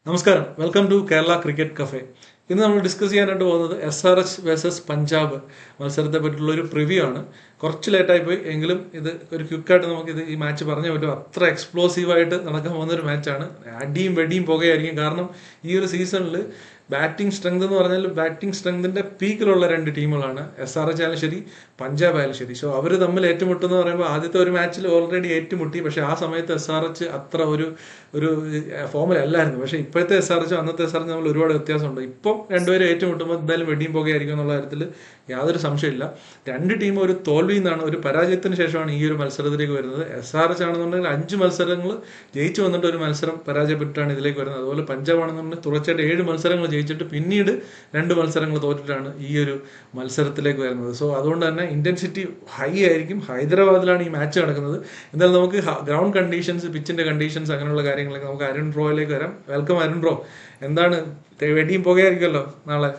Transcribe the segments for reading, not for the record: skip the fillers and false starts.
നമസ്കാരം, welcome to Kerala cricket cafe. ഇന്ന് നമ്മൾ ഡിസ്കസ് ചെയ്യാനായിട്ട് പോകുന്നത് SRH വേഴ്സസ് പഞ്ചാബ് മത്സരത്തെ പറ്റിയുള്ള ഒരു പ്രിവ്യൂ ആണ്. കുറച്ച് ലേറ്റായി പോയി എങ്കിലും ഇത് ഒരു ക്വിക്കായിട്ട് നമുക്കിത് ഈ മാച്ച് പറഞ്ഞേ പറ്റും. അത്ര എക്സ്പ്ലോസീവായിട്ട് നടക്കാൻ പോകുന്ന ഒരു മാച്ചാണ്. അടിയും വെടിയും പുകയായിരിക്കും. കാരണം ഈ ഒരു സീസണിൽ ബാറ്റിംഗ് സ്ട്രെങ്ത് എന്ന് പറഞ്ഞാൽ ബാറ്റിംഗ് സ്ട്രെങ്തിന്റെ പീക്കിലുള്ള രണ്ട് ടീമുകളാണ്. SRH ആയാലും ശരി, പഞ്ചാബ് ആയാലും ശരി. സോ അവർ തമ്മിൽ ഏറ്റുമുട്ടുന്ന പറയുമ്പോൾ ആദ്യത്തെ ഒരു മാച്ചിൽ ഓൾറെഡി ഏറ്റുമുട്ടി. പക്ഷേ ആ സമയത്ത് SRH അത്ര ഒരു ഒരു ഫോമിലല്ലായിരുന്നു. പക്ഷേ ഇപ്പോഴത്തെ SRH അന്നത്തെ SRH തമ്മിൽ ഒരുപാട് വ്യത്യാസമുണ്ട്. ഇപ്പം രണ്ടുപേരും ഏറ്റുമുട്ടുമ്പോൾ എന്തായാലും വെടിയും പുകയായിരിക്കും എന്നുള്ള കാര്യത്തിൽ യാതൊരു സംശയമില്ല. രണ്ട് ടീം ഒരു തോൽവിയിൽ നിന്നാണ്, ഒരു പരാജയത്തിന് ശേഷമാണ് ഈ ഒരു മത്സരത്തിലേക്ക് വരുന്നത്. SRH ആണെന്നുണ്ടെങ്കിൽ 5 മത്സരങ്ങൾ ജയിച്ചു വന്നിട്ട് ഒരു മത്സരം പരാജയപ്പെട്ടിട്ടാണ് ഇതിലേക്ക് വരുന്നത്. അതുപോലെ പഞ്ചാബ് ആണെന്നുണ്ടെങ്കിൽ തുടർച്ചയായിട്ട് 7 മത്സരങ്ങൾ ജയിച്ചിട്ട് പിന്നീട് 2 മത്സരങ്ങൾ തോറ്റിട്ടാണ് ഈ ഒരു മത്സരത്തിലേക്ക് വരുന്നത്. സോ അതുകൊണ്ട് തന്നെ ഇന്റൻസിറ്റി ഹൈ ആയിരിക്കും. ഹൈദരാബാദിലാണ് ഈ മാച്ച് നടക്കുന്നത്. എന്തായാലും നമുക്ക് ഗ്രൗണ്ട് കണ്ടീഷൻസ്, പിച്ചിന്റെ കണ്ടീഷൻസ്, അങ്ങനെയുള്ള കാര്യങ്ങളൊക്കെ നമുക്ക് അരുൺ ബ്രോയിലേക്ക് വരാം. Welcome Arun bro. എന്താണ് വെടിയും പുകയായിരിക്കുമല്ലോ നാളെ?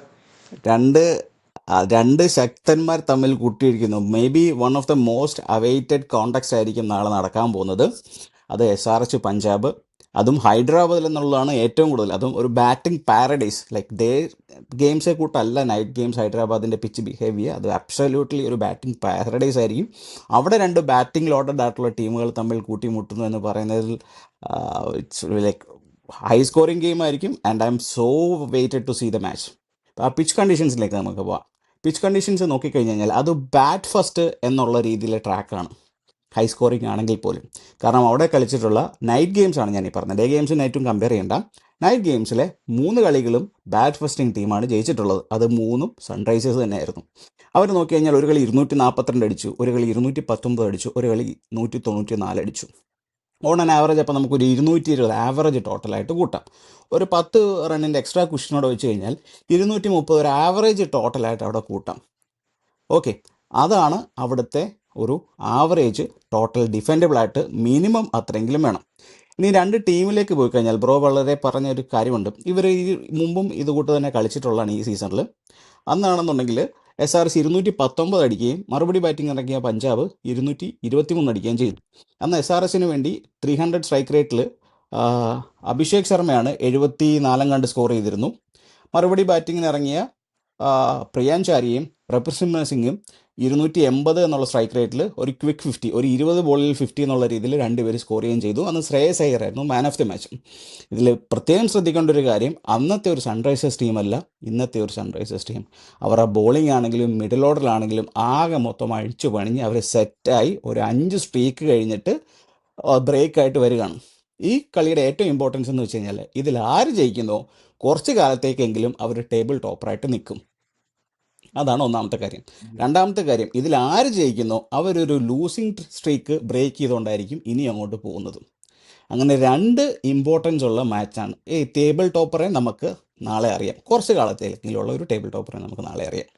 രണ്ട് ശക്തന്മാർ തമ്മിൽ കൂട്ടിയിരിക്കുന്നു. May be one of the most awaited contacts ആയിരിക്കും നാളെ നടക്കാൻ പോകുന്നത്. അത് SRH പഞ്ചാബ്, അതും ഹൈദരാബാദിൽ എന്നുള്ളതാണ് ഏറ്റവും കൂടുതൽ. അതും ഒരു ബാറ്റിംഗ് പാരഡൈസ്. ലൈക്ക് ഗെയിംസെ കൂട്ടല്ല നൈറ്റ് ഗെയിംസ് ഹൈദരാബാദിൻ്റെ പിച്ച് ബിഹേവ് ചെയ്യുക. അത് അബ്സല്യൂട്ട്ലി ഒരു ബാറ്റിംഗ് പാരഡൈസ് ആയിരിക്കും. അവിടെ രണ്ട് ബാറ്റിംഗ് ലോഡഡ് ആയിട്ടുള്ള ടീമുകൾ തമ്മിൽ കൂട്ടിമുട്ടുന്നു എന്ന് പറയുന്നതിൽ it's like high scoring game ആയിരിക്കും. And I'm so waited to see the match. ആ പിച്ച് കണ്ടീഷൻസിലേക്ക് നമുക്ക് പോവാം. പിച്ച് കണ്ടീഷൻസ് നോക്കിക്കഴിഞ്ഞാൽ അത് ബാറ്റ് ഫസ്റ്റ് എന്നുള്ള രീതിയിലെ ട്രാക്കാണ്, ഹൈ സ്കോറിംഗ് ആണെങ്കിൽ പോലും. കാരണം അവിടെ കളിച്ചിട്ടുള്ള നൈറ്റ് ഗെയിംസ് ആണ് ഞാൻ ഈ പറഞ്ഞത്. ഡേ ഗെയിംസും നൈറ്റും കമ്പയർ ചെയ്യേണ്ട. നൈറ്റ് ഗെയിംസിലെ 3 കളികളും ബാറ്റ് ഫസ്റ്റിംഗ് ടീമാണ് ജയിച്ചിട്ടുള്ളത്. അത് 3ഉം സൺറൈസേഴ്സ് തന്നെയായിരുന്നു. അവർ നോക്കിക്കഴിഞ്ഞാൽ ഒരു കളി 242 അടിച്ചു, ഒരു കളി 219 അടിച്ചു, ഒരു കളി 194 അടിച്ചു. ഓൺ ആൻ ആവറേജ് അപ്പോൾ നമുക്കൊരു 220 ആവറേജ് ടോട്ടലായിട്ട് കൂട്ടാം. ഒരു 10 റണ്ണിൻ്റെ എക്സ്ട്രാ കുഷനോട് വെച്ച് കഴിഞ്ഞാൽ 230 ഒരു ആവറേജ് ടോട്ടലായിട്ട് അവിടെ കൂട്ടാം. ഓക്കെ, അതാണ് അവിടുത്തെ ഒരു ആവറേജ് ടോട്ടൽ ഡിഫെൻഡബിളായിട്ട് മിനിമം അത്രയെങ്കിലും വേണം. ഇനി രണ്ട് ടീമിലേക്ക് പോയി കഴിഞ്ഞാൽ ബ്രോ വളരെ പറഞ്ഞൊരു കാര്യമുണ്ട്. ഇവർ ഈ മുമ്പും ഇതുകൂട്ട് തന്നെ കളിച്ചിട്ടുള്ളതാണ് ഈ സീസണിൽ. അന്നാണെന്നുണ്ടെങ്കിൽ SRH 219 അടിക്കുകയും മറുപടി ബാറ്റിംഗ് ഇറക്കിയ പഞ്ചാബ് 223 അടിക്കുകയും ചെയ്തു. അന്ന് SRHന് വേണ്ടി 300 സ്ട്രൈക്ക് റേറ്റിൽ അഭിഷേക് ശർമ്മയാണ് 74 കണ്ട് സ്കോർ ചെയ്തിരുന്നു. മറുപടി ബാറ്റിങ്ങിന് ഇറങ്ങിയ പ്രിയാൻചാരിയും റെപ്രസിംഹ സിംഗും 280 എന്നുള്ള സ്ട്രൈക്ക് റേറ്റിൽ ഒരു ക്വിക്ക് 50, ഒരു 20 ബോളിൽ 50 എന്നുള്ള രീതിയിൽ രണ്ടുപേര് സ്കോർ ചെയ്യുകയും ചെയ്തു. അന്ന് ശ്രേയസ് അയ്യർ ആയിരുന്നു മാൻ ഓഫ് ദി മാച്ച്. ഇതിൽ പ്രത്യേകം ശ്രദ്ധിക്കേണ്ട ഒരു കാര്യം, അന്നത്തെ ഒരു സൺറൈസേഴ്സ് ടീമല്ല ഇന്നത്തെ ഒരു സൺറൈസേഴ്സ് ടീം. അവരുടെ ബോളിംഗ് ആണെങ്കിലും മിഡിൽ ഓർഡറിലാണെങ്കിലും ആകെ മൊത്തം അഴിച്ചു പണിഞ്ഞ് അവർ സെറ്റായി ഒരു 5 സ്ട്രീക്ക് കഴിഞ്ഞിട്ട് ബ്രേക്കായിട്ട് വരികയാണ്. ഈ കളിയുടെ ഏറ്റവും ഇമ്പോർട്ടൻസ് എന്ന് വെച്ച് കഴിഞ്ഞാൽ ഇതിൽ ആര് ജയിക്കുന്നോ കുറച്ച് കാലത്തേക്കെങ്കിലും അവർ ടേബിൾ ടോപ്പറായിട്ട് നിൽക്കും. അതാണ് ഒന്നാമത്തെ കാര്യം. രണ്ടാമത്തെ കാര്യം, ഇതിൽ ആര് ജയിക്കുന്നോ അവരൊരു ലൂസിങ് സ്ട്രീക്ക് ബ്രേക്ക് ചെയ്തുകൊണ്ടായിരിക്കും ഇനി അങ്ങോട്ട് പോകുന്നത്. അങ്ങനെ 2 ഇമ്പോർട്ടൻസ് ഉള്ള മാച്ചാണ്. ഈ ടേബിൾ ടോപ്പറെ നമുക്ക് നാളെ അറിയാം. കുറച്ച് കാലത്തേക്കുള്ള ഒരു ടേബിൾ ടോപ്പറെ നമുക്ക് നാളെ അറിയാം.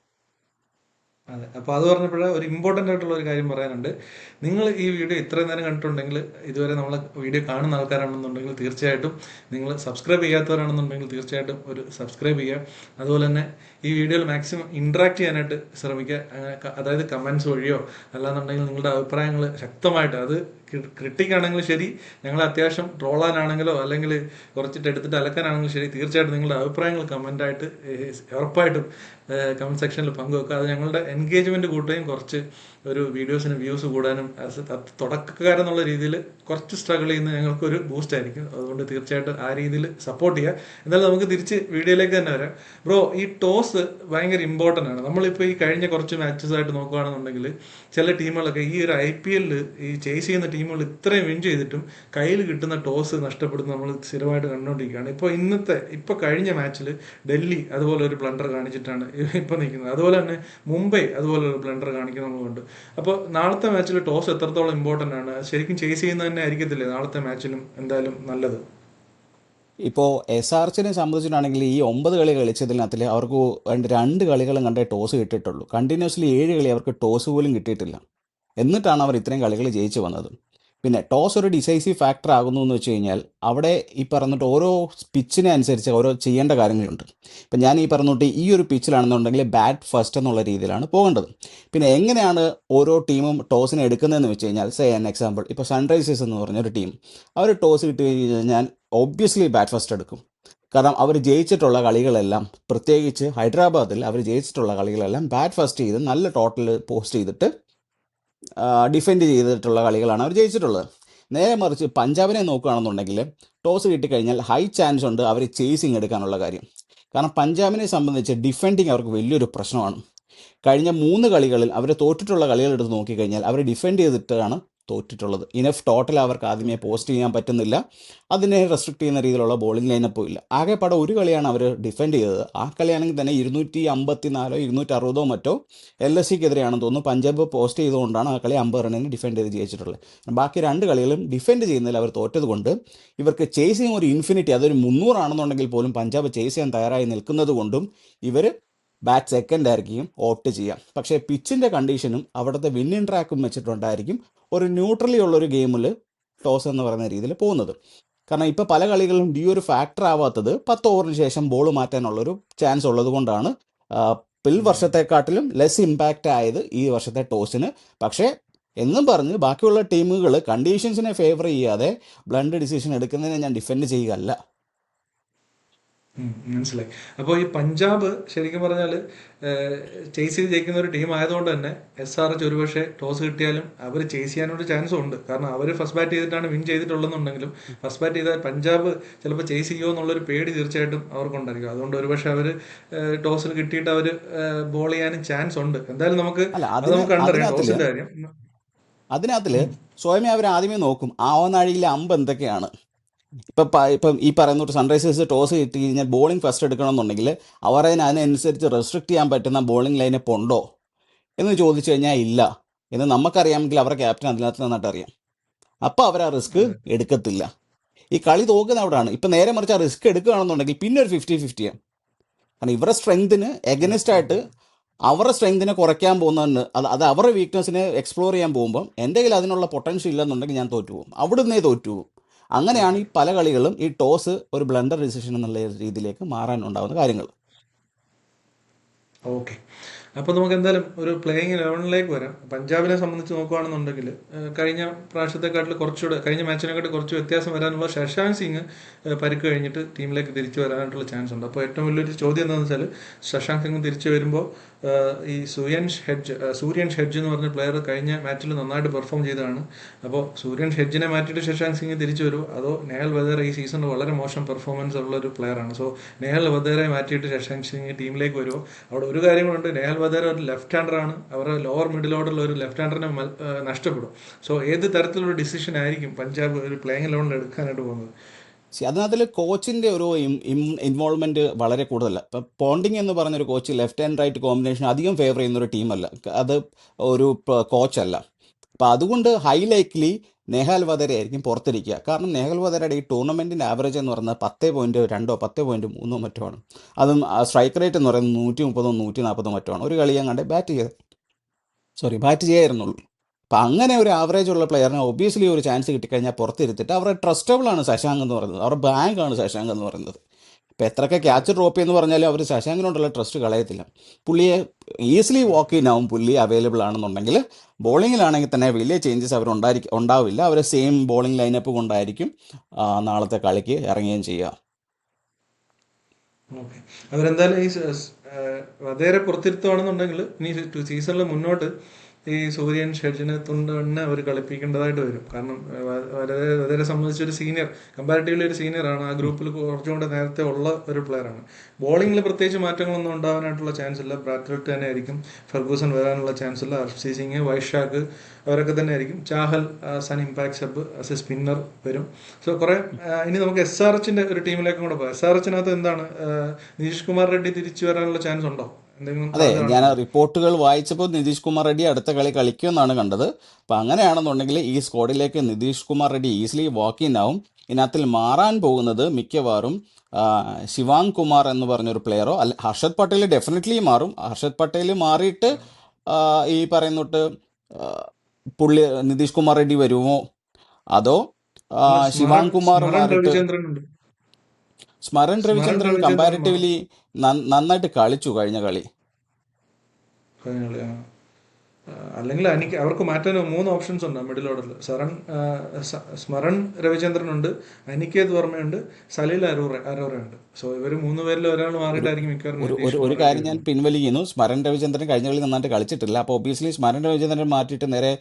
അതെ, അപ്പോൾ അത് പറഞ്ഞപ്പോഴേ ഒരു ഇമ്പോർട്ടൻ്റ് ആയിട്ടുള്ള ഒരു കാര്യം പറയാനുണ്ട്. നിങ്ങൾ ഈ വീഡിയോ ഇത്രയും നേരം കണ്ടിട്ടുണ്ടെങ്കിൽ, ഇതുവരെ നമ്മളെ വീഡിയോ കാണുന്ന ആൾക്കാരാണെന്നുണ്ടെങ്കിൽ തീർച്ചയായിട്ടും നിങ്ങൾ സബ്സ്ക്രൈബ് ചെയ്യാത്തവരാണെന്നുണ്ടെങ്കിൽ തീർച്ചയായിട്ടും ഒരു സബ്സ്ക്രൈബ് ചെയ്യുക. അതുപോലെ തന്നെ ഈ വീഡിയോയിൽ മാക്സിമം ഇൻട്രാക്ട് ചെയ്യാനായിട്ട് ശ്രമിക്കുക. അതായത് കമൻസ് വഴിയോ അല്ലാന്നുണ്ടെങ്കിൽ നിങ്ങളുടെ അഭിപ്രായങ്ങൾ ശക്തമായിട്ട്, അത് ക്രിട്ടിക് ആണെങ്കിലും ശരി, ഞങ്ങളെ അത്യാവശ്യം ട്രോളാനാണെങ്കിലോ അല്ലെങ്കിൽ കുറച്ചിട്ട് എടുത്തിട്ട് അലക്കാനാണെങ്കിലും ശരി, തീർച്ചയായിട്ടും നിങ്ങളുടെ അഭിപ്രായങ്ങൾ കമൻ്റായിട്ട് ഉറപ്പായിട്ടും കമൻറ്റ് സെക്ഷനിൽ പങ്കുവെക്കുക. അത് ഞങ്ങളുടെ എൻഗേജ്മെൻറ്റ് കൂട്ടുകയും കുറച്ച് ഒരു വീഡിയോസിന് വ്യൂസ് കൂടാനും തുടക്കക്കാരെന്നുള്ള രീതിയിൽ കുറച്ച് സ്ട്രഗിൾ ചെയ്യുന്ന ഞങ്ങൾക്കൊരു ബൂസ്റ്റ് ആയിരിക്കും. അതുകൊണ്ട് തീർച്ചയായിട്ടും ആ രീതിയിൽ സപ്പോർട്ട് ചെയ്യുക. എന്നാലും നമുക്ക് തിരിച്ച് വീഡിയോയിലേക്ക് തന്നെ വരാം. ബ്രോ, ഈ ടോസ് ഭയങ്കര ഇമ്പോർട്ടൻ്റ് ആണ്. നമ്മളിപ്പോൾ ഈ കഴിഞ്ഞ കുറച്ച് മാച്ചസ് ആയിട്ട് നോക്കുകയാണെന്നുണ്ടെങ്കിൽ ചില ടീമുകളൊക്കെ ഈ ഒരു IPL ഈ ചേസ് ചെയ്യുന്ന ടീമുകൾ ഇത്രയും വിൻ ചെയ്തിട്ടും കയ്യിൽ കിട്ടുന്ന ടോസ് നഷ്ടപ്പെടുന്ന നമ്മൾ സ്ഥിരമായിട്ട് കണ്ടുകൊണ്ടിരിക്കുകയാണ്. ഇപ്പോൾ കഴിഞ്ഞ മാച്ചിൽ ഡൽഹി അതുപോലെ ഒരു ബ്ലണ്ടർ കാണിച്ചിട്ടാണ് ഇപ്പോൾ നിൽക്കുന്നത്. അതുപോലെ തന്നെ മുംബൈ അതുപോലെ ഒരു ബ്ലണ്ടർ കാണിക്കുന്നതുകൊണ്ട്. അപ്പോൾ നാളത്തെ മാച്ചിൽ ടോസ് എത്രത്തോളം ഇമ്പോർട്ടൻ്റ് ആണ്? ശരിക്കും ചേസ് ചെയ്യുന്നത് തന്നെ ആയിരിക്കത്തില്ലേ നാളത്തെ മാച്ചിലും എന്തായാലും നല്ലത്? ഇപ്പോൾ SRHനെ സംബന്ധിച്ചിട്ടാണെങ്കിൽ ഈ 9 കളി കളിച്ചതിനകത്തിൽ അവർക്ക് 2 കളികളും കണ്ടേ ടോസ് കിട്ടിയിട്ടുള്ളൂ. കണ്ടിന്യൂസ്ലി 7 കളി അവർക്ക് ടോസ് പോലും കിട്ടിയിട്ടില്ല. എന്നിട്ടാണ് അവർ ഇത്രയും കളികൾ ജയിച്ചു വന്നത്. പിന്നെ ടോസ് ഒരു ഡിസൈസീവ് ഫാക്ടർ ആകുന്നു എന്ന് വെച്ച് കഴിഞ്ഞാൽ അവിടെ ഈ പറഞ്ഞിട്ട് ഓരോ പിച്ചിനെ അനുസരിച്ച് ഓരോ ചെയ്യേണ്ട കാര്യങ്ങളുണ്ട്. ഇപ്പം ഞാൻ ഈ പറഞ്ഞിട്ട് ഈ ഒരു പിച്ചിലാണെന്നുണ്ടെങ്കിൽ ബാറ്റ് ഫസ്റ്റ് എന്നുള്ള രീതിയിലാണ് പോകേണ്ടത്. പിന്നെ എങ്ങനെയാണ് ഓരോ ടീമും ടോസിനെ എടുക്കുന്നതെന്ന് വെച്ച് കഴിഞ്ഞാൽ ആൻ എക്സാമ്പിൾ ഇപ്പോൾ സൺറൈസേഴ്സ് എന്ന് പറഞ്ഞൊരു ടീം അവർ ടോസ് കിട്ടി കഴിഞ്ഞാൽ ഒബ്വിയസ്ലി ബാറ്റ് ഫസ്റ്റ് എടുക്കും. കാരണം അവർ ജയിച്ചിട്ടുള്ള കളികളെല്ലാം, പ്രത്യേകിച്ച് ഹൈദരാബാദിൽ അവർ ജയിച്ചിട്ടുള്ള കളികളെല്ലാം ബാറ്റ് ഫസ്റ്റ് ചെയ്ത് നല്ല ടോട്ടൽ പോസ്റ്റ് ചെയ്തിട്ട് ഡിഫെൻഡ് ചെയ്തിട്ടുള്ള കളികളാണ് അവർ ജയിച്ചിട്ടുള്ളത്. നേരെ മറിച്ച് പഞ്ചാബിനെ നോക്കുകയാണെന്നുണ്ടെങ്കിൽ ടോസ് കിട്ടിക്കഴിഞ്ഞാൽ ഹൈ ചാൻസ് ഉണ്ട് അവർ ചേസിങ് എടുക്കാനുള്ള കാര്യം. കാരണം പഞ്ചാബിനെ സംബന്ധിച്ച് ഡിഫെൻഡിങ് അവർക്ക് വലിയൊരു പ്രശ്നമാണ്. കഴിഞ്ഞ 3 കളികളിൽ അവർ തോറ്റിട്ടുള്ള കളികൾ എടുത്ത് നോക്കിക്കഴിഞ്ഞാൽ അവർ ഡിഫെൻഡ് ചെയ്തിട്ടാണ് തോറ്റിട്ടുള്ളത്. ഇനഫ് ടോട്ടൽ അവർക്ക് ആദ്യമേ പോസ്റ്റ് ചെയ്യാൻ പറ്റുന്നില്ല, അതിനെ റെസ്ട്രിക്ട് ചെയ്യുന്ന രീതിയിലുള്ള ബോളിംഗ് ലൈനപ്പും ഇല്ല. ആകെപ്പാടെ ഒരു കളിയാണ് അവർ ഡിഫെൻഡ് ചെയ്തത്. ആ കളിയാണെങ്കിൽ തന്നെ 254 260 മറ്റോ LSCക്കെതിരെയാണെന്ന് തോന്നുന്നു പഞ്ചാബ് പോസ്റ്റ് ചെയ്തുകൊണ്ടാണ് ആ കളി 50 റണ്ണിന് ഡിഫെൻഡ് ചെയ്ത് ജയിച്ചിട്ടുള്ളത്. ബാക്കി 2 കളികളും ഡിഫെൻഡ് ചെയ്യുന്നതിൽ അവർ തോറ്റത് കൊണ്ട് ഇവർക്ക് ചേസിങ് ഒരു ഇൻഫിനിറ്റി, അതൊരു 300 ആണെന്നുണ്ടെങ്കിൽ പോലും പഞ്ചാബ് ചേസ് ചെയ്യാൻ തയ്യാറായി നിൽക്കുന്നത് കൊണ്ടും ഇവർ ബാറ്റ് സെക്കൻഡ് ആയിരിക്കും ഓപ്റ്റ് ചെയ്യാം. പക്ഷേ പിച്ചിൻ്റെ കണ്ടീഷനും അവിടുത്തെ വിന്നിങ് ട്രാക്കും വെച്ചിട്ടുണ്ടായിരിക്കും ഒരു ന്യൂട്രലി ഉള്ളൊരു ഗെയിമിൽ ടോസ് എന്ന് പറയുന്ന രീതിയിൽ പോകുന്നത്. കാരണം ഇപ്പോൾ പല കളികളിലും ഈ ഒരു ഫാക്ടർ ആവാത്തത് 10 ഓവറിന് ശേഷം ബോൾ മാറ്റാനുള്ളൊരു ചാൻസ് ഉള്ളത് കൊണ്ടാണ് വർഷത്തെക്കാട്ടിലും ലെസ് ഇമ്പാക്റ്റ് ആയത് ഈ വർഷത്തെ ടോസിന്. പക്ഷേ എന്നും പറഞ്ഞ് ബാക്കിയുള്ള ടീമുകൾ കണ്ടീഷൻസിനെ ഫേവർ ചെയ്യാതെ ബ്ലണ്ട് ഡിസിഷൻ എടുക്കുന്നതിനെ ഞാൻ ഡിഫെൻഡ് ചെയ്യുകയല്ല. മനസ്സിലായി. അപ്പോൾ ഈ പഞ്ചാബ് ശരിക്കും പറഞ്ഞാൽ ചേസ് ചെയ്ത് ജയിക്കുന്ന ഒരു ടീം ആയതുകൊണ്ട് തന്നെ SRH ഒരുപക്ഷെ ടോസ് കിട്ടിയാലും അവർ ചേസ് ചെയ്യാനൊരു ചാൻസും ഉണ്ട്. കാരണം അവർ ഫസ്റ്റ് ബാറ്റ് ചെയ്തിട്ടാണ് വിൻ ചെയ്തിട്ടുള്ളതെന്നുണ്ടെങ്കിലും ഫസ്റ്റ് ബാറ്റ് ചെയ്താൽ പഞ്ചാബ് ചിലപ്പോൾ ചേസ് ചെയ്യുമോ എന്നുള്ളൊരു പേടി തീർച്ചയായിട്ടും അവർക്കുണ്ടായിരിക്കും. അതുകൊണ്ട് ഒരുപക്ഷെ അവർ ടോസിൽ കിട്ടിയിട്ട് അവർ ബോൾ ചെയ്യാനും ചാൻസ് ഉണ്ട്. എന്തായാലും നമുക്ക് അല്ല, അത് നമുക്ക് കണ്ടറിയാം ടോസിന്റെ കാര്യം. അതിനകത്തിൽ സ്വയമേ അവർ ആദ്യമേ നോക്കും ആവനാഴിയിലെ അമ്പ് എന്തൊക്കെയാണ്. ഇപ്പം ഈ പറയുന്ന സൺറൈസേഴ്സ് ടോസ് കിട്ടി കഴിഞ്ഞാൽ ബോളിംഗ് ഫസ്റ്റ് എടുക്കണമെന്നുണ്ടെങ്കിൽ അവർ അതിനനുസരിച്ച് റെസ്ട്രിക്ട് ചെയ്യാൻ പറ്റുന്ന ബോളിംഗ് ലൈനപ്പ് ഉണ്ടോ എന്ന് ചോദിച്ചു കഴിഞ്ഞാൽ ഇല്ല എന്ന് നമുക്കറിയാമെങ്കിൽ അവരുടെ ക്യാപ്റ്റൻ അതിനകത്ത് നന്നായിട്ട് അറിയാം. അപ്പോൾ അവർ ആ റിസ്ക് എടുക്കത്തില്ല. ഈ കളി തോക്കുന്ന അവിടെയാണ്. ഇപ്പം നേരെ മറിച്ച് ആ റിസ്ക് എടുക്കുകയാണെന്നുണ്ടെങ്കിൽ പിന്നെ ഒരു 50-50ആണ്. കാരണം ഇവരുടെ സ്ട്രെങ്തിന് എഗനിസ്റ്റ് ആയിട്ട് അവരുടെ സ്ട്രെങ്തിനെ കുറയ്ക്കാൻ പോകുന്നതുകൊണ്ട് അത് അവരുടെ വീക്ക്നെസ്സിനെ എക്സ്പ്ലോർ ചെയ്യാൻ പോകുമ്പം എൻ്റെ കയ്യിൽ അതിനുള്ള പൊട്ടൻഷ്യൽ ഇല്ലെന്നുണ്ടെങ്കിൽ ഞാൻ തോറ്റുപോകും, അവിടുന്നേ തോറ്റുപോകും. അങ്ങനെയാണ് ഈ പല കളികളും ഈ ടോസ് ഒരു ബ്ലണ്ടർ ഡിസിഷൻ എന്നുള്ള രീതിയിലേക്ക് മാറാനുണ്ടാകുന്ന കാര്യങ്ങൾ. ഓക്കെ, അപ്പോൾ നമുക്ക് എന്തായാലും ഒരു പ്ലേയിങ് 11ലേക്ക് വരാം. പഞ്ചാബിനെ സംബന്ധിച്ച് നോക്കുകയാണെന്നുണ്ടെങ്കിൽ കഴിഞ്ഞ പ്രാവശ്യത്തെക്കാട്ടിൽ കുറച്ചുകൂടെ, കഴിഞ്ഞ മാച്ചിനെക്കാട്ടിൽ കുറച്ച് വ്യത്യാസം വരാനുള്ള ശശാങ്ക് സിംഗ് പരിക്ക് കഴിഞ്ഞിട്ട് ടീമിലേക്ക് തിരിച്ചു വരാനായിട്ടുള്ള ചാൻസ് ഉണ്ട്. അപ്പോൾ ഏറ്റവും വലിയൊരു ചോദ്യം എന്താണെന്ന് വെച്ചാൽ ശശാങ്ക് സിംഗ് തിരിച്ചു വരുമ്പോൾ ഈ സൂര്യൻ ഷെഡ്ജ് എന്ന് പറഞ്ഞ പ്ലെയർ കഴിഞ്ഞ മാച്ചിൽ നന്നായിട്ട് പെർഫോം ചെയ്തതാണ്. അപ്പോൾ സൂര്യൻ ഷെഡ്ജിനെ മാറ്റിയിട്ട് ശശാങ്ക് സിംഗ് തിരിച്ചു വരുമോ, അതോ നെഹൽ വധേര ഈ സീസണിൽ വളരെ മോശം പെർഫോമൻസ് ഉള്ള ഒരു പ്ലെയറാണ്, സോ നെഹൽ വധേരയെ മാറ്റിയിട്ട് ശശാങ്ക് സിംഗ് ടീമിലേക്ക് വരുമോ? അവിടെ ഒരു കാര്യങ്ങളുണ്ട്, നെഹൽ വധേര ഒരു ലെഫ്റ്റ് ഹാൻഡറാണ്, അവരുടെ ലോവർ മിഡിൽ ഓർഡറിൽ ഒരു ലെഫ്റ്റ് ഹാൻഡറിനെ നഷ്ടപ്പെടും. സോ ഏത് തരത്തിലുള്ള ഡിസിഷൻ ആയിരിക്കും പഞ്ചാബ് ഒരു പ്ലേയിങ് 11 എടുക്കാനായിട്ട് പോകുന്നത്? അതിനകത്തിൽ കോച്ചിൻ്റെ ഒരു ഇൻവോൾവ്മെൻറ്റ് വളരെ കൂടുതലല്ല. ഇപ്പം പോണ്ടിങ് എന്ന് പറഞ്ഞൊരു coach left and right combination അധികം ഫേവർ ചെയ്യുന്നൊരു ടീമല്ല, അത് ഒരു കോച്ചല്ല. അപ്പം അതുകൊണ്ട് ഹൈ ലൈക്ലി നെഹൽ വധേര ആയിരിക്കും പുറത്തിരിക്കുക. കാരണം നെഹൽ വധേരയുടെ ഈ ടൂർണമെൻറ്റിൻ്റെ ആവറേജ് എന്ന് പറയുന്നത് 10.2 10.3 മറ്റോ ആണ്. അതും സ്ട്രൈക്ക് റേറ്റ് എന്ന് പറയുന്നത് 130 140 മറ്റോ ആണ്. ഒരു കളി അങ്ങാണ്ട് ബാറ്റ് ചെയ്യായിരുന്നുള്ളൂ. അപ്പം അങ്ങനെ ഒരു ആവറേജ് ഉള്ള പ്ലെയറിന് ഒബ്വിയസ്ലി ഒരു ചാൻസ് കിട്ടിക്കഴിഞ്ഞാൽ പുറത്തിരുത്തിട്ട് അവരുടെ ട്രസ്റ്റബിൾ ആണ് ശശാങ്ക് എന്ന് പറയുന്നത്, അവരുടെ ബാങ്കാണ് ശശാങ്ക് എന്ന് പറയുന്നത്. ഇപ്പം എത്രയൊക്കെ ക്യാച്ച് ഡ്രോപ്പ് എന്ന് പറഞ്ഞാലും അവർ ശശാങ്കിനോടുള്ള ട്രസ്റ്റ് കളയത്തില്ല. പുള്ളിയെ ഈസിലി വാക്ക് ഇൻ ആവും പുള്ളി അവൈലബിൾ ആണെന്നുണ്ടെങ്കിൽ. ബോളിങ്ങിലാണെങ്കിൽ തന്നെ വലിയ ചേഞ്ചസ് ഉണ്ടാവില്ല. അവർ സെയിം ബോളിംഗ് ലൈനപ്പ് കൊണ്ടായിരിക്കും നാളത്തെ കളിക്ക് ഇറങ്ങുകയും ചെയ്യുക. ഓക്കെ, അവരെന്തായാലും ഈ വധേരെ പുറത്തിരുത്തുകയാണെന്നുണ്ടെങ്കിൽ ഇനി സീസണിൽ മുന്നോട്ട് ഈ സൂര്യൻ ഷെഡ്ജിനെ തന്നെ അവർ കളിപ്പിക്കേണ്ടതായിട്ട് വരും. കാരണം വധേരെ സംബന്ധിച്ച് ഒരു സീനിയർ, കമ്പാരിറ്റീവ്ലി ഒരു സീനിയറാണ്, ആ ഗ്രൂപ്പിൽ കുറച്ചും കൂടെ നേരത്തെ ഉള്ള ഒരു പ്ലെയറാണ്. ബോളിങ്ങിൽ പ്രത്യേകിച്ച് മാറ്റങ്ങളൊന്നും ഉണ്ടാകാനായിട്ടുള്ള ചാൻസ് ഇല്ല. ബ്രാത്ത്വെറ്റ് തന്നെ ആയിരിക്കും, ഫെർഗൂസൺ വരാനുള്ള ചാൻസ് ഇല്ല, ഹർഷ് സിംഗ്, വൈശാഖ് അവരൊക്കെ തന്നെ ആയിരിക്കും. ചാഹൽ സൺ impact sub as a spinner വരും. സോ കുറെ ഇനി നമുക്ക് SRHന്റെ ഒരു ടീമിലേക്കും കൂടെ പോകാം. SRHനകത്ത് എന്താണ് നിതീഷ് കുമാർ റെഡ്ഡി തിരിച്ചു വരാനുള്ള ചാൻസ് ഉണ്ടോ? അതെ, ഞാൻ റിപ്പോർട്ടുകൾ വായിച്ചപ്പോൾ നിതീഷ് കുമാർ റെഡ്ഡി അടുത്ത കളി കളിക്കുമെന്നാണ് കണ്ടത്. അപ്പം അങ്ങനെയാണെന്നുണ്ടെങ്കിൽ ഈ സ്ക്വാഡിലേക്ക് Nitish Kumar Reddy easily walk in ആവും. ഇതിനകത്തിൽ മാറാൻ പോകുന്നത് മിക്കവാറും ശിവാങ് കുമാർ എന്ന് പറഞ്ഞൊരു പ്ലെയറോ അല്ല ഹർഷദ് പട്ടേൽ ഡെഫിനറ്റ്ലി മാറും. ഹർഷദ് പട്ടേൽ മാറിയിട്ട് ഈ പറയുന്നോട്ട് പുള്ളി നിതീഷ് കുമാർ റെഡ്ഡി വരുമോ, അതോ അല്ല, ശിവാങ് കുമാർ സ്മരൺ മാറിട്ട് രവിചന്ദ്രൻ ഉണ്ട്. സ്മരൺ സ്മരൺ രവിചന്ദ്രൻ രവിചന്ദ്രൻ മാറും കമ്പാരിറ്റീവ്ലി നന്നായിട്ട് കളിച്ചു കഴിഞ്ഞ കളി. കഴിഞ്ഞ കളി. അല്ലെങ്കിൽ എനിക്ക് അവർക്ക് മാറ്റാൻ 3 ഓപ്ഷൻസ് ഉണ്ട് മിഡിൽ ഓർഡറിൽ. സ്മരൺ രവിചന്ദ്രൻ ഉണ്ട്, അനിക്കേത് വർമ്മയുണ്ട്, സലീൽ അരോറയുണ്ട്. സോ ഇവർ 3 പേരിൽ ഒരാൾ ഒരു മാറിയിട്ടായിരിക്കും മിക്കവാറും ഒരു നിതീഷ് ഒരു ഒരു കുമാർ റെഡ്ഡി കാര്യം ഞാൻ വരുന്നത്. പിൻവലിക്കുന്നു. സ്മരൺ രവിചന്ദ്രൻ കഴിഞ്ഞ കളി നന്നായിട്ട് കളിച്ചിട്ടില്ല. അപ്പോൾ ഒബിയസ്ലി സ്മരൺ രവിചന്ദ്രൻ മാറ്റിയിട്ട് നേരെ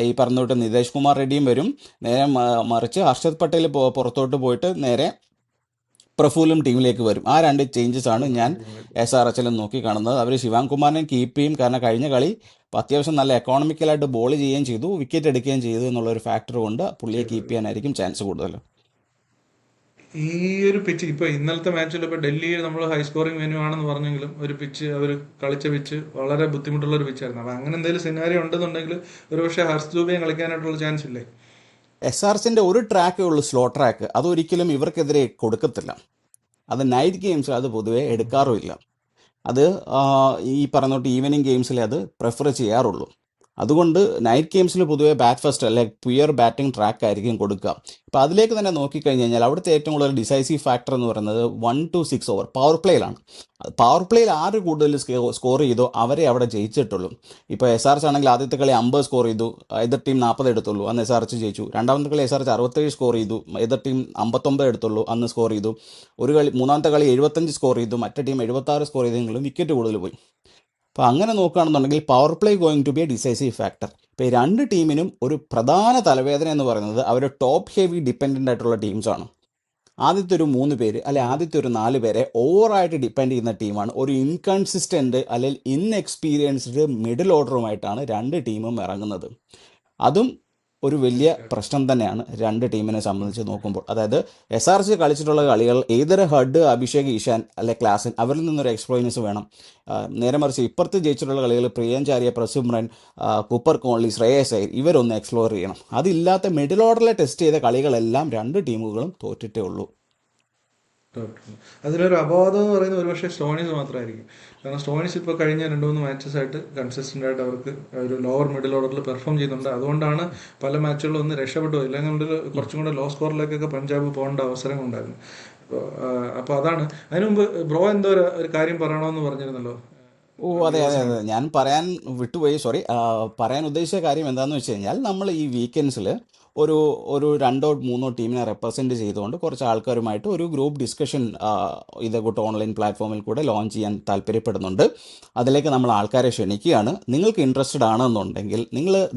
ഈ പറഞ്ഞോട്ട് നിതേഷ് കുമാർ റെഡ്ഡിയും വരും. നേരെ മറിച്ച് ഹർഷദ് പട്ടേൽ പുറത്തോട്ട് പോയിട്ട് നേരെ പ്രഫുല്ലും ടീമിലേക്ക് വരും. ആ 2 ചേഞ്ചസ് ആണ് ഞാൻ SRH നോക്കി കാണുന്നത്. അവർ ശിവാങ് കുമാറിനെ കീപ്പ് ചെയ്യും, കാരണം കഴിഞ്ഞ കളി അത്യാവശ്യം നല്ല എക്കോണമിക്കലായിട്ട് ബോൾ ചെയ്യുകയും ചെയ്തു, വിക്കറ്റ് എടുക്കുകയും ചെയ്തു എന്നുള്ളൊരു ഫാക്ടർ കൊണ്ട് പുള്ളിയെ കീപ്പ് ചെയ്യാനായിരിക്കും ചാൻസ് കൂടുതൽ. ഈ ഒരു പിച്ച് ഇപ്പൊ ഇന്നലത്തെ മാച്ചിൽ ഇപ്പൊ ഡൽഹി നമ്മൾ ഹൈ സ്കോറിംഗ് വെന്യൂ ആണെന്ന് പറഞ്ഞെങ്കിലും ഒരു പിച്ച് അവർ കളിച്ച പിച്ച് വളരെ ബുദ്ധിമുട്ടുള്ള ഒരു പിച്ചായിരുന്നു. അപ്പൊ അങ്ങനെ എന്തെങ്കിലും സിനാരിയോ ഉണ്ടെന്നുണ്ടെങ്കിൽ ഒരുപക്ഷെ ഹർഷ് ദൂബിയെ കളിക്കാനായിട്ടുള്ള ചാൻസ് ഇല്ലേ? SRHന്റെ ഒരു ട്രാക്കേ ഉള്ളൂ, സ്ലോ ട്രാക്ക്. അതൊരിക്കലും ഇവർക്കെതിരെ കൊടുക്കത്തില്ല. അത് നൈറ്റ് ഗെയിംസിൽ അത് പൊതുവേ എടുക്കാറുമില്ല. അത് ഈ പറഞ്ഞോട്ട് ഈവനിങ് ഗെയിംസിൽ അത് പ്രിഫർ ചെയ്യാറുള്ളൂ. അതുകൊണ്ട് നൈറ്റ് ഗെയിംസിൽ പൊതുവേ ബാറ്റ് ഫസ്റ്റ് അല്ലെ പ്യുയർ ബാറ്റിംഗ് ട്രാക്ക് ആയിരിക്കും കൊടുക്കുക. അപ്പോൾ അതിലേക്ക് തന്നെ നോക്കിക്കഴിഞ്ഞ് കഴിഞ്ഞാൽ അവിടുത്തെ ഏറ്റവും കൂടുതൽ ഡിസൈസീവ് ഫാക്ടർ എന്ന് പറയുന്നത് 1 to 6 ഓവർ പവർ പ്ലേയിലാണ്. പവർ പ്ലേയിൽ ആര് കൂടുതൽ സ്കോർ ചെയ്തോ അവരെ അവിടെ ജയിച്ചിട്ടുള്ളൂ. ഇപ്പോൾ SRH ആണെങ്കിൽ ആദ്യത്തെ കളി 50 സ്കോർ ചെയ്തു, എതിർ ടീം 40 എടുത്തുള്ളൂ, അന്ന് SRH ജയിച്ചു. രണ്ടാമത്തെ കളി SRH 67 സ്കോർ ചെയ്തു, എതിർ ടീം 59 എടുത്തുള്ളൂ, അന്ന് സ്കോർ ചെയ്തു. മൂന്നാമത്തെ കളി 75 സ്കോർ ചെയ്തു, മറ്റേ ടീം 76 സ്കോർ ചെയ്തെങ്കിലും വിക്കറ്റ് കൂടുതൽ പോയി. അപ്പോൾ അങ്ങനെ നോക്കുകയാണെന്നുണ്ടെങ്കിൽ power play going to be a decisive factor. ഇപ്പോൾ ഈ 2 ടീമിനും ഒരു പ്രധാന തലവേദന എന്ന് പറയുന്നത് അവർ ടോപ്പ് ഹെവി ഡിപ്പെൻഡൻ്റ് ആയിട്ടുള്ള ടീംസാണ്. ആദ്യത്തെ ഒരു 3 പേര് അല്ലെ ആദ്യത്തെ ഒരു 4 പേരെ ഓവറായിട്ട് ഡിപ്പെൻഡ് ചെയ്യുന്ന ടീമാണ്. ഒരു ഇൻകൺസിസ്റ്റൻ്റ് അല്ലെങ്കിൽ ഇൻഎക്സ്പീരിയൻസ്ഡ് മിഡിൽ ഓർഡറുമായിട്ടാണ് 2 ടീമും ഇറങ്ങുന്നത്. അതും ഒരു വലിയ പ്രശ്നം തന്നെയാണ് 2 ടീമിനെ സംബന്ധിച്ച് നോക്കുമ്പോൾ. അതായത് SRH കളിച്ചിട്ടുള്ള കളികൾ ഏതൊരു ഹഡ്, അഭിഷേക്, ഈശാൻ അല്ലെ ക്ലാസൻ, അവരിൽ നിന്നൊരു എക്സ്പ്ലോയിനസ് വേണം. നേരെ മറിച്ച് ഇപ്പുറത്ത് ജയിച്ചിട്ടുള്ള കളികൾ പ്രിയൻചാരിയ, പ്രസുമ്രൻ, കുപ്പർ കോൺലി, ശ്രേയസ് അയ്യർ, ഇവരൊന്ന് എക്സ്പ്ലോർ ചെയ്യണം. അതില്ലാത്ത മിഡിൽ ഓർഡറിലെ ടെസ്റ്റ് ചെയ്ത കളികളെല്ലാം 2 ടീമുകളും തോറ്റിട്ടേ ഉള്ളൂ. അതിലൊരു അപവാദം എന്ന് പറയുന്നത് ഒരുപക്ഷെ സ്റ്റോയിനിസ് മാത്രമായിരിക്കും. കാരണം സ്റ്റോയിനിസ് ഇപ്പോൾ കഴിഞ്ഞ 2-3 മാച്ചസ് ആയിട്ട് കൺസിസ്റ്റന്റ് ആയിട്ട് അവർക്ക് ഒരു ലോവർ മിഡിൽ ഓർഡറിൽ പെർഫോം ചെയ്യുന്നുണ്ട്. അതുകൊണ്ടാണ് പല മാച്ചുകളും ഒന്ന് രക്ഷപ്പെട്ടു പോയി. ഇല്ലെങ്കിൽ കുറച്ചും കൂടെ ലോ സ്കോറിലേക്കൊക്കെ പഞ്ചാബ് പോകേണ്ട അവസരം ഉണ്ടായിരുന്നു. അപ്പോൾ അതാണ്. അതിനു മുമ്പ് ബ്രോ എന്തോ ഒരു കാര്യം പറയണമെന്ന് പറഞ്ഞിരുന്നല്ലോ അതെ അതെ വ്യൂവേഴ്സിനോട്. അതെ, ഞാൻ പറയാൻ വിട്ടുപോയി, സോറി. പറയാൻ ഉദ്ദേശിച്ച കാര്യം എന്താണെന്ന് വെച്ച് കഴിഞ്ഞാൽ നമ്മൾ ഈ വീക്കെൻഡ്സിൽ ഒരു ഒരു 2-3 ടീമിനെ റെപ്രസെൻറ്റ് ചെയ്തുകൊണ്ട് കുറച്ച് ആൾക്കാരുമായിട്ട് ഒരു ഗ്രൂപ്പ് ഡിസ്കഷൻ ഇതേക്കൂട്ട് ഓൺലൈൻ പ്ലാറ്റ്ഫോമിൽ കൂടെ ലോഞ്ച് ചെയ്യാൻ താല്പര്യപ്പെടുന്നുണ്ട്. അതിലേക്ക് നമ്മൾ ആൾക്കാരെ ക്ഷണിക്കുകയാണ്. നിങ്ങൾക്ക് ഇൻട്രസ്റ്റഡ് ആണെന്നുണ്ടെങ്കിൽ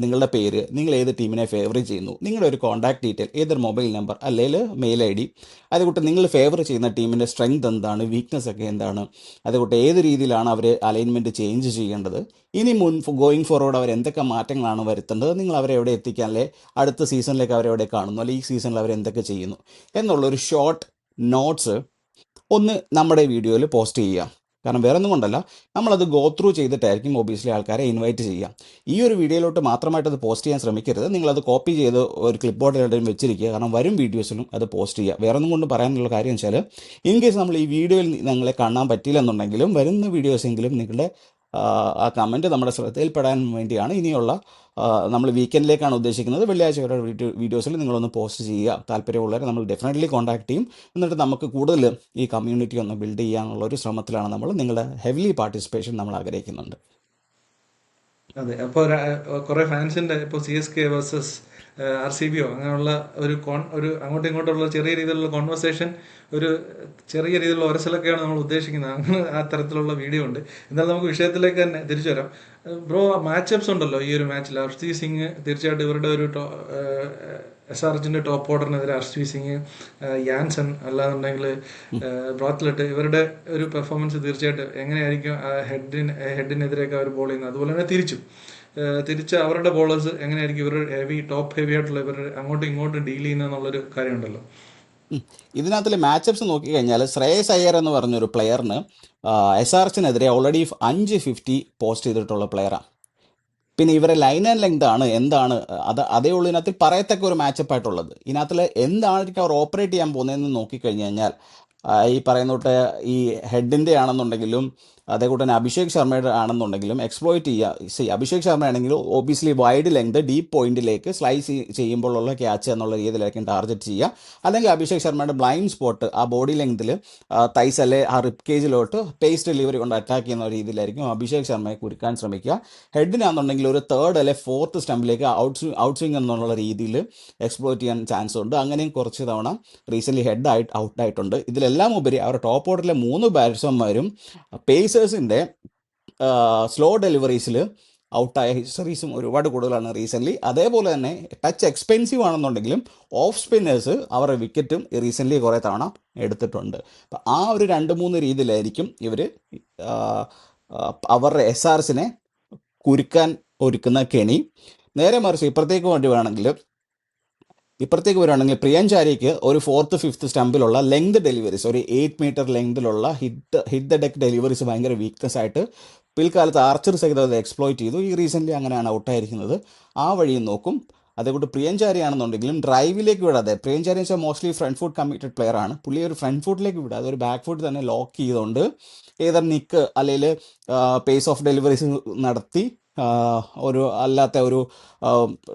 നിങ്ങളുടെ പേര്, നിങ്ങൾ ഏത് ടീമിനെ ഫേവർ ചെയ്യുന്നു, നിങ്ങളുടെ ഒരു കോൺടാക്ട് ഡീറ്റെയിൽ, ഏതൊരു മൊബൈൽ നമ്പർ അല്ലെങ്കിൽ മെയിൽ ID, അതുകൂട്ട് നിങ്ങൾ ഫേവർ ചെയ്യുന്ന ടീമിൻ്റെ സ്ട്രെങ്ത് എന്താണ്, വീക്ക്നെസ് ഒക്കെ എന്താണ്, അതുകൂട്ട് ഏത് രീതിയിലാണ് അവർ അലൈൻമെൻറ്റ് ചേഞ്ച് ചെയ്യേണ്ടത്, ഇനി ഗോയിങ് ഫോർവേഡ് അവർ എന്തൊക്കെ മാറ്റങ്ങളാണ് വരുത്തേണ്ടത്, നിങ്ങൾ അവരെ എവിടെ എത്തിക്കാൻ, അല്ലെ അടുത്ത സീസണിലേക്ക് അവരെവിടെ കാണുന്നു, അല്ലെങ്കിൽ ഈ സീസണിൽ അവർ എന്തൊക്കെ ചെയ്യുന്നു എന്നുള്ളൊരു ഷോർട്ട് നോട്ട്സ് ഒന്ന് നമ്മുടെ വീഡിയോയിൽ പോസ്റ്റ് ചെയ്യുക. കാരണം വേറെ ഒന്നും കൊണ്ടല്ല, നമ്മളത് ഗോ ത്രൂ ചെയ്തിട്ടായിരിക്കും ഒബിയസ്ലി ആൾക്കാരെ ഇൻവൈറ്റ് ചെയ്യുക. ഈ ഒരു വീഡിയോയിലോട്ട് മാത്രമായിട്ട് അത് പോസ്റ്റ് ചെയ്യാൻ ശ്രമിക്കരുത്. നിങ്ങളത് കോപ്പി ചെയ്ത് ഒരു ക്ലിപ്പ് ബോർഡിൽ വെച്ചിരിക്കുക. കാരണം വരും വീഡിയോസിലും അത് പോസ്റ്റ് ചെയ്യുക. വേറെ ഒന്നും കൊണ്ട് പറയാനുള്ള കാര്യം വെച്ചാൽ, ഇൻ കേസ് നമ്മൾ ഈ വീഡിയോയിൽ നിങ്ങളെ കാണാൻ പറ്റിയില്ലെന്നുണ്ടെങ്കിലും വരുന്ന വീഡിയോസെങ്കിലും നിങ്ങളുടെ ആ കമൻറ്റ് നമ്മുടെ ശ്രദ്ധയിൽപ്പെടാൻ വേണ്ടിയാണ്. ഇനിയുള്ള നമ്മൾ വീക്കെൻഡിലേക്കാണ് ഉദ്ദേശിക്കുന്നത്. വെള്ളിയാഴ്ച വരെ വീഡിയോസിൽ നിങ്ങളൊന്ന് പോസ്റ്റ് ചെയ്യുക. താല്പര്യമുള്ളവരെ നമ്മൾ ഡെഫിനറ്റ്ലി കോൺടാക്ട് ചെയ്യും. എന്നിട്ട് നമുക്ക് കൂടുതൽ ഈ കമ്മ്യൂണിറ്റി ഒന്ന് ബിൽഡ് ചെയ്യാനുള്ള ഒരു ശ്രമത്തിലാണ് നമ്മൾ. നിങ്ങളുടെ ഹെവിലി പാർട്ടിസിപ്പേഷൻ നമ്മൾ ആഗ്രഹിക്കുന്നുണ്ട്. അതെ. അപ്പോൾ കുറെ ഫാൻസിന്റെ ഇപ്പോൾ CSK വേഴ്സസ് RCB അങ്ങനെയുള്ള ഒരു അങ്ങോട്ടും ഇങ്ങോട്ടുള്ള ചെറിയ രീതിയിലുള്ള കോൺവെർസേഷൻ, ഒരു ചെറിയ രീതിയിലുള്ള ഒരസലൊക്കെയാണ് നമ്മൾ ഉദ്ദേശിക്കുന്നത്. അങ്ങനെ ആ തരത്തിലുള്ള വീഡിയോ ഉണ്ട്. എന്നാൽ നമുക്ക് വിഷയത്തിലേക്ക് തന്നെ തിരിച്ചു വരാം. ബ്രോ, മാച്ചപ്സ് ഉണ്ടല്ലോ ഈ ഒരു മാച്ചിൽ. ഹർഷ്ദീപ് സിംഗ് തീർച്ചയായിട്ടും ഇവരുടെ ഒരു SRHന്റെ ടോപ്പ് ഓർഡറിനെതിരെ ഹർഷ്ദീപ് സിംഗ്, യാൻസൺ, അല്ലാന്നുണ്ടെങ്കിൽ ബ്രോത്ത്ലെറ്റ്, ഇവരുടെ ഒരു പെർഫോമൻസ് തീർച്ചയായിട്ടും എങ്ങനെയായിരിക്കും ഹെഡിനെതിരെയൊക്കെ അവർ ബോൾ ചെയ്യുന്നത്. അതുപോലെ തന്നെ തിരിച്ച് അവരുടെ ബോളേഴ്സ് എങ്ങനെയായിരിക്കും ഇവരുടെ ടോപ്പ് ഹെവി ആയിട്ടുള്ള ഇവർ അങ്ങോട്ടും ഇങ്ങോട്ടും ഡീൽ ചെയ്യുന്നത് എന്നുള്ളൊരു കാര്യമുണ്ടല്ലോ. ഇതിനകത്തിൽ മാച്ചപ്സ് നോക്കിക്കഴിഞ്ഞാൽ ശ്രേയസ് അയ്യർ എന്ന് പറഞ്ഞൊരു പ്ലെയറിന് SRHനെതിരെ ഓൾറെഡി 550 പോസ്റ്റ് ചെയ്തിട്ടുള്ള പ്ലെയറാണ്. പിന്നെ ഇവരെ ലൈൻ ആൻഡ് ലെങ്ത് ആണ് എന്താണ് അതേ ഉള്ളൂ ഇതിനകത്ത് പറയത്തക്ക ഒരു മാച്ചപ്പ് ആയിട്ടുള്ളത്. ഇതിനകത്തിൽ എന്തായിരിക്കും അവർ ഓപ്പറേറ്റ് ചെയ്യാൻ പോകുന്നതെന്ന് നോക്കിക്കഴിഞ്ഞ് കഴിഞ്ഞാൽ ഈ പറയുന്ന തൊട്ട് ഈ ഹെഡിൻ്റെ ആണെന്നുണ്ടെങ്കിലും അതേകൂട്ട് തന്നെ അഭിഷേക് ശർമ്മയുടെ ആണെന്നുണ്ടെങ്കിലും എക്സ്പ്ലോയിറ്റ് ചെയ്യുക. അഭിഷേക് ശർമ്മ ആണെങ്കിൽ ഒബിയസ്ലി വൈഡ് ലെങ്ത് ഡീപ്പ് പോയിന്റിലേക്ക് സ്ലൈസ് ചെയ്യുമ്പോഴുള്ള ക്യാച്ച് എന്നുള്ള രീതിയിലായിരിക്കും ടാർഗറ്റ് ചെയ്യുക. അല്ലെങ്കിൽ അഭിഷേക് ശർമ്മയുടെ ബ്ലൈൻഡ് സ്പോട്ട് ആ ബോഡി ലെങ്തിൽ തൈസ് അല്ലെ ആ റിപ്പ് കേജിലോട്ട് പേസ് ഡെലിവറി കൊണ്ട് അറ്റാക്ക് ചെയ്യുന്ന രീതിയിലായിരിക്കും അഭിഷേക് ശർമ്മയെ കുരുക്കാൻ ശ്രമിക്കുക. ഹെഡിനാണെന്നുണ്ടെങ്കിൽ ഒരു തേർഡ് അല്ലെ ഫോർത്ത് സ്റ്റംപിലേക്ക് ഔട്ട് സ്വിംഗ് എന്നുള്ള രീതിയിൽ എക്സ്പ്ലോയിറ്റ് ചെയ്യാൻ ചാൻസ് ഉണ്ട്. അങ്ങനെയും കുറച്ച് തവണ റീസെൻ്റ്ലി ഔട്ടായിട്ടുണ്ട്. ഇതിലെല്ലാം ഉപരി അവരുടെ ടോപ്പ് ഓർഡറിലെ 3 ബാറ്റ്സ്മാന്മാരും പേസേഴ്സിൻ്റെ സ്ലോ ഡെലിവറീസിൽ ഔട്ടായ ഹിസ്റ്ററീസും ഒരുപാട് കൂടുതലാണ് റീസെൻ്റ്ലി. അതേപോലെ തന്നെ ടച്ച് എക്സ്പെൻസീവ് ആണെന്നുണ്ടെങ്കിലും ഓഫ് സ്പിന്നേഴ്സ് അവരുടെ വിക്കറ്റും റീസെൻ്റ്ലി കുറേ തവണ എടുത്തിട്ടുണ്ട്. അപ്പം ആ ഒരു 2-3 രീതിയിലായിരിക്കും ഇവർ അവരുടെ SRസിനെ കുരുക്കാൻ ഒരുക്കുന്ന കെണി. നേരെ മറിച്ച് ഇപ്പുറത്തേക്ക് വരുവാണെങ്കിൽ പ്രിയൻചാരിക്ക് ഒരു 4th 5th സ്റ്റംപിലുള്ള ലെങ്ത് ഡെലിവറീസ്, ഒരു 8 മീറ്റർ ലെങ്തിലുള്ള ഹിറ്റ് ദ ഡെക്ക് ഡെലിവറീസ് ഭയങ്കര വീക്ക്നെസ് ആയിട്ട് പിൽക്കാലത്ത് ആർച്ചർ സഹിതം അത് എക്സ്പ്ലോയിറ്റ് ചെയ്തു. ഈ റീസെൻ്റ്ലി അങ്ങനെയാണ് ഔട്ടായിരിക്കുന്നത്. ആ വഴിയും നോക്കും. അതേക്കൂട്ട് പ്രിയൻചാരി ആണെന്നുണ്ടെങ്കിലും ഡ്രൈവിലേക്ക് വിടാതെ, പ്രിയൻചാരി വെച്ചാൽ mostly front foot committed player ആണ്. പുള്ളി ഒരു ഫ്രണ്ട് ഫുട്ടിലേക്ക് വിടാതെ ഒരു ബാക്ക് ഫുട്ട് തന്നെ ലോക്ക് ചെയ്തുകൊണ്ട് ഏതർ നിക്ക് അല്ലെങ്കിൽ പേസ് ഓഫ് ഡെലിവറീസ് നടത്തി ഒരു അല്ലാത്ത ഒരു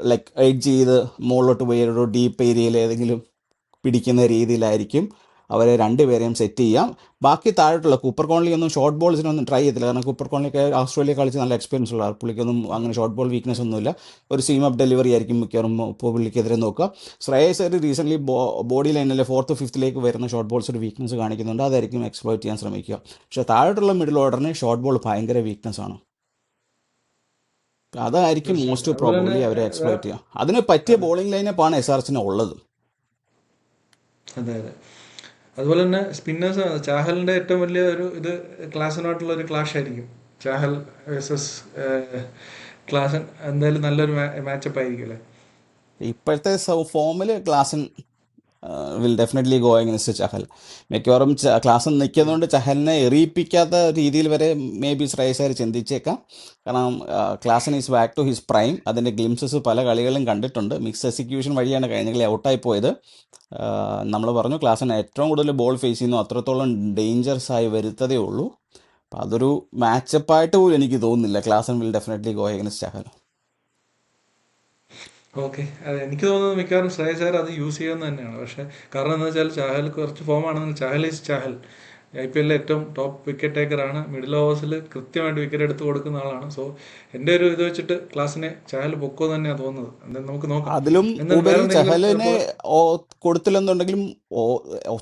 ലൈക്ക് എഡ്ജ് ചെയ്ത് മുകളിലോട്ട് പോയി ഒരു ഡീപ്പ് ഏരിയയിൽ ഏതെങ്കിലും പിടിക്കുന്ന രീതിയിലായിരിക്കും അവരെ രണ്ടുപേരെയും സെറ്റ് ചെയ്യാം. ബാക്കി താഴോട്ടുള്ള കൂപ്പർ കോൺലി ഒന്നും ഷോർട്ട് ബോൾസിനൊന്നും ട്രൈ ചെയ്തില്ല. കാരണം കൂപ്പർ കോൺലിയൊക്കെ ഓസ്ട്രേലിയ കളിച്ച് നല്ല എക്സ്പീരിയൻസ് ഉള്ള പുള്ളിക്കൊന്നും അങ്ങനെ ഷോർട്ട് ബോൾ വീക്ക്നെസ് ഒന്നുമില്ല. ഒരു സീം അപ്പ് ഡെലിവറി ആയിരിക്കും മിക്കവാറും പുള്ളിക്കെതിരെ നോക്കുക. ശ്രേയസ് അയ്യർ റീസെൻ്റ്ലി ബോഡി ലൈനിലെ 4th 5th വരുന്ന ഷോർട്ട് ബോൾസ് ഒരു വീക്ക്നെസ് കാണിക്കുന്നുണ്ട്. അതായിരിക്കും എക്സ്പ്ലോയിറ്റ് ചെയ്യാൻ ശ്രമിക്കുക. പക്ഷേ താഴോട്ടുള്ള മിഡിൽ ഓർഡറിന് ഷോർട്ട് ബോൾ ഭയങ്കര വീക്ക്നെസ് ആണ്. അതായിരിക്കും തീർച്ചയായിട്ടും. മോസ്റ്റ് അതുപോലെ തന്നെ പ്രോബബ്ലി അവരെ എക്സ്പ്ലോയിറ്റ് ചെയ്യുക. അതിന് പറ്റിയ അതെ ബോളിംഗ് ലൈനപ്പാണ് SRസിന് ഉള്ളത്. അതെ അതെ. അതുപോലെ തന്നെ സ്പിന്നേഴ്സ് ചാഹലിന്റെ ഏറ്റവും വലിയ ഒരു ഇത് ക്ലാസിനായിട്ടുള്ള ഒരു ക്ലാഷ് ആയിരിക്കും. ചാഹൽ വേഴ്സസ് ക്ലാസൻ എന്തായാലും നല്ലൊരു മാച്ചപ്പ് ആയിരിക്കും അല്ലേ? ഇപ്പോഴത്തെ ഫോമിൽ Klaasen will definitely go against Chahal. മിക്കവാറും ക്ലാസ് നിൽക്കുന്നതുകൊണ്ട് ചഹലിനെ എറിയിപ്പിക്കാത്ത രീതിയിൽ വരെ മേ ബി ശ്രേയസ് അയ്യർ ചിന്തിച്ചേക്കാം. കാരണം Klaasen is back to his prime. അതിൻ്റെ ഗ്ലിംസസ് പല കളികളും കണ്ടിട്ടുണ്ട്. മിക്സ് എക്സിക്യൂഷൻ വഴിയാണ് കഴിഞ്ഞ കളി ഔട്ടായി പോയത്. നമ്മൾ പറഞ്ഞു ക്ലാസൻ ഏറ്റവും കൂടുതൽ ബോൾ ഫേസ് ചെയ്യുന്നു, അത്രത്തോളം ഡേഞ്ചറസ് ആയി വരുത്തതേ ഉള്ളൂ. അപ്പം അതൊരു മാച്ചപ്പായിട്ട് പോലും എനിക്ക് തോന്നുന്നില്ല. Klaasen will definitely go against Chahal. Okay. എനിക്ക് തോന്നുന്നത് മിക്കവാറും ശ്രേയസ് അയ്യർ അത് യൂസ് ചെയ്യുന്നത് തന്നെയാണ്. പക്ഷെ കാരണം എന്താ വെച്ചാൽ ചാഹൽ കുറച്ച് ഫോമാണെന്ന്, ചാഹൽ ഈസ് ചാഹൽ IPL ഏറ്റവും ടോപ്പ് വിക്കറ്റ് ടേക്കറാണ്. മിഡിൽ ഓവേഴ്സിൽ കൃത്യമായിട്ട് വിക്കറ്റ് എടുത്ത് കൊടുക്കുന്ന ആളാണ്. സോ എൻ്റെ ഒരു ഇത് വെച്ചിട്ട് ക്ലാസ്സിനെ ചാഹൽ പൊക്കോ തന്നെയാണ് തോന്നുന്നത്. എന്തായാലും നമുക്ക് നോക്കാം. അതിലും എന്നാൽ ഉപരി വേറെ എന്തെങ്കിലും ചഹലിനെ കൊടുത്തില്ലെന്നുണ്ടെങ്കിലും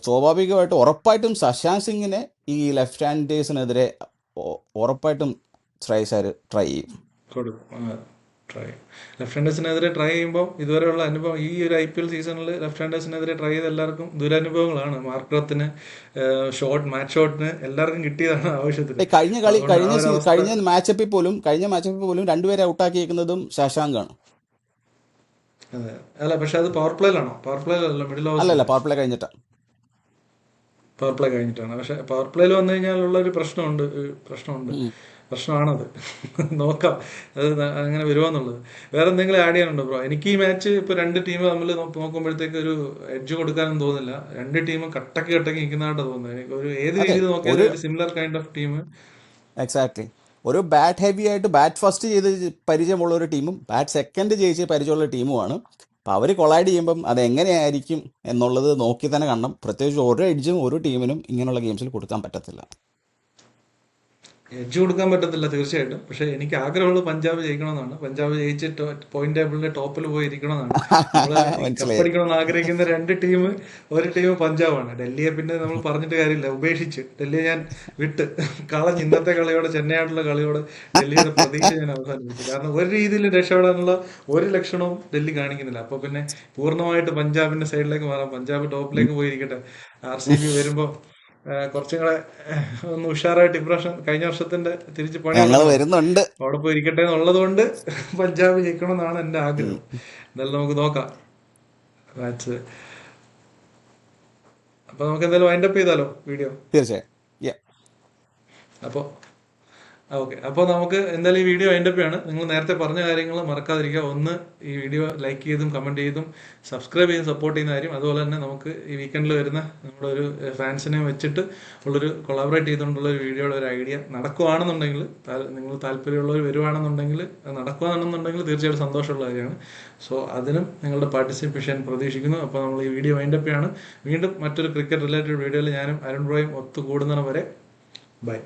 സ്വാഭാവികമായിട്ടും ഉറപ്പായിട്ടും ശശാങ്ക് സിംഗിനെ ഈ ലെഫ്റ്റ് ഹാൻഡേഴ്സിനെതിരെ ഉറപ്പായിട്ടും ശ്രേയസ് അയ്യർ ട്രൈ ചെയ്യും. കൊടുക്കും? ട്രൈ ലെഫ്റ്റ് ഹാൻഡേഴ്സിനെതിരെ ട്രൈ ചെയ്യുമ്പോൾ ഇതുവരെയുള്ള അനുഭവം ഈ ഒരു IPL സീസണിൽ ലെഫ്റ്റ് ഹാൻഡേഴ്സിനെതിരെ ട്രൈ ചെയ്ത എല്ലാവർക്കും ദുരനുഭവങ്ങളാണ്. മാർക്രത്തിന് മാച്ച് ഷോട്ടിന് എല്ലാവർക്കും കിട്ടിയതാണ് ആവശ്യത്തിന്. കഴിഞ്ഞ അപ്പൊ അതുകൊണ്ട് ആ ഒരു അവസ്ഥ. കഴിഞ്ഞ മാച്ചപ്പിൽ പോലും രണ്ടുപേരെ ഔട്ടാക്കിയേക്കുന്നതും ശശാങ്കാണ്. അതെ. അല്ല, പക്ഷെ അത് പവർ പ്ലേയിലാണോ? പവർ പ്ലേയിലല്ല, മിഡിൽ അല്ലല്ല, ഓവേഴ്സിലല്ലേ? പവർ പ്ലേ കഴിഞ്ഞിട്ടാണ്. പവർ പ്ലേ കഴിഞ്ഞിട്ടാണ്. പക്ഷെ പവർ പ്ലേയിൽ വന്നു കഴിഞ്ഞാലുള്ള ഒരു പ്രശ്നമാണത്. നോക്കാം അത് അങ്ങനെ വരുവാന്നുള്ളത്. വേറെ എന്തെങ്കിലും ആഡ് ചെയ്യാനുണ്ടോ ബ്രോ? എനിക്ക് ഈ മാച്ച് ഇപ്പോൾ രണ്ട് ടീം തമ്മിൽ നോക്കുമ്പോഴത്തേക്ക് ഒരു എഡ്ജ് കൊടുക്കാനൊന്നും തോന്നില്ല. രണ്ട് ടീമും കട്ടക്ക് നിൽക്കുന്നതായിട്ട് തോന്നുന്നത്. എനിക്ക് ഒരു ഏത് അതെ, രീതിയിൽ നോക്കിയാലും ഒരു ഒരു similar kind of team. Exactly ഒരു ബാറ്റ് ഹെവി ആയിട്ട് ബാറ്റ് ഫസ്റ്റ് ചെയ്ത് പരിചയമുള്ള ഒരു ടീമും ബാറ്റ് സെക്കൻഡ് ജയിച്ച് പരിചയമുള്ള ടീമുമാണ്. അപ്പോൾ അവർ കൊളൈഡ് ചെയ്യുമ്പം അതെങ്ങനെയായിരിക്കും എന്നുള്ളത് നോക്കി തന്നെ കാണണം. പ്രത്യേകിച്ച് ഒരു എഡ്ജും ഒരു ടീമിനും ഇങ്ങനെയുള്ള ഗെയിംസിൽ കൊടുക്കാൻ പറ്റത്തില്ല. എഡ്ജ് കൊടുക്കാൻ പറ്റത്തില്ല തീർച്ചയായിട്ടും. പക്ഷെ എനിക്ക് ആഗ്രഹമുള്ളത് പഞ്ചാബ് ജയിക്കണമെന്നാണ്. പഞ്ചാബ് ജയിച്ച് പോയിന്റ് ടേബിളിന്റെ ടോപ്പിൽ പോയി ഇരിക്കണമെന്നാണ്. നമ്മള് മനസ്സിലായി. കപ്പടിക്കണമെന്ന് ആഗ്രഹിക്കുന്ന രണ്ട് ടീം, ഒരു ടീം പഞ്ചാബാണ്. ഡൽഹിയെ പിന്നെ നമ്മൾ പറഞ്ഞിട്ട് കാര്യമില്ല, ഉപേക്ഷിച്ച് ഡൽഹിയെ ഞാൻ വിട്ട് കളഞ്ഞ്. ഇന്നത്തെ കളിയോടെ, ചെന്നൈയായിട്ടുള്ള കളിയോടെ ഡൽഹിയുടെ പ്രതീക്ഷ ഞാൻ അവസാനിപ്പിച്ചു. കാരണം ഒരു രീതിയിലും രക്ഷപ്പെടാനുള്ള ഒരു ലക്ഷണവും ഡൽഹി കാണിക്കുന്നില്ല. അപ്പൊ പിന്നെ പൂർണ്ണമായിട്ട് പഞ്ചാബിന്റെ സൈഡിലേക്ക് മാറാം. പഞ്ചാബ് ടോപ്പിലേക്ക് പോയിരിക്കട്ടെ. RCB വരുമ്പോൾ കുറച്ചും കൂടെ ഒന്ന് ഉഷാറായിട്ട് ഇപ്രാവശ്യം കഴിഞ്ഞ വർഷത്തിന്റെ തിരിച്ച് പണി ഞങ്ങൾ കൊടുക്കണം. വരുന്നുണ്ട്. അവിടെ പോയി ഇരിക്കട്ടെ എന്നുള്ളത് കൊണ്ട് പഞ്ചാബ് ജയിക്കണം എന്നാണ് എൻ്റെ ആഗ്രഹം. എന്തായാലും നമുക്ക് നോക്കാം മാച്ച്. അപ്പൊ നമുക്ക് എന്തായാലും വൈൻഡ് അപ്പ് ചെയ്താലോ വീഡിയോ? തീർച്ചയായും. അപ്പോൾ ഓക്കെ, അപ്പോൾ നമുക്ക് എന്തായാലും ഈ വീഡിയോ അതിൻ്റെ ഒക്കെയാണ്. നിങ്ങൾ നേരത്തെ പറഞ്ഞ കാര്യങ്ങൾ മറക്കാതിരിക്കുക. ഒന്ന്, ഈ വീഡിയോ ലൈക്ക് ചെയ്തും കമൻറ്റ് ചെയ്തും സബ്സ്ക്രൈബ് ചെയ്തും സപ്പോർട്ട് ചെയ്യുന്ന കാര്യം. അതുപോലെ തന്നെ നമുക്ക് ഈ വീക്കെൻഡിൽ വരുന്ന നമ്മുടെ ഒരു ഫാൻസിനെ വെച്ചിട്ട് ഉള്ളൊരു കൊളാബറേറ്റ് ചെയ്തുകൊണ്ടുള്ള ഒരു വീഡിയോയുടെ ഒരു ഐഡിയ നടക്കുകയാണെന്നുണ്ടെങ്കിൽ, നിങ്ങൾ താല്പര്യമുള്ളവർ വരുവാണെന്നുണ്ടെങ്കിൽ, അത് നടക്കുകയാണെന്നുണ്ടെങ്കിൽ തീർച്ചയായിട്ടും സന്തോഷമുള്ള കാര്യമാണ്. സോ അതിനും നിങ്ങളുടെ പാർട്ടിസിപ്പേഷൻ പ്രതീക്ഷിക്കുന്നു. അപ്പോൾ നമ്മൾ ഈ വീഡിയോ അതിൻ്റെ ഒക്കെയാണ്. വീണ്ടും മറ്റൊരു ക്രിക്കറ്റ് റിലേറ്റഡ് വീഡിയോയിൽ ഞാനും അരുൺ ബ്രോയും ഒത്തുകൂടുന്നതിന് വരെ ബൈ.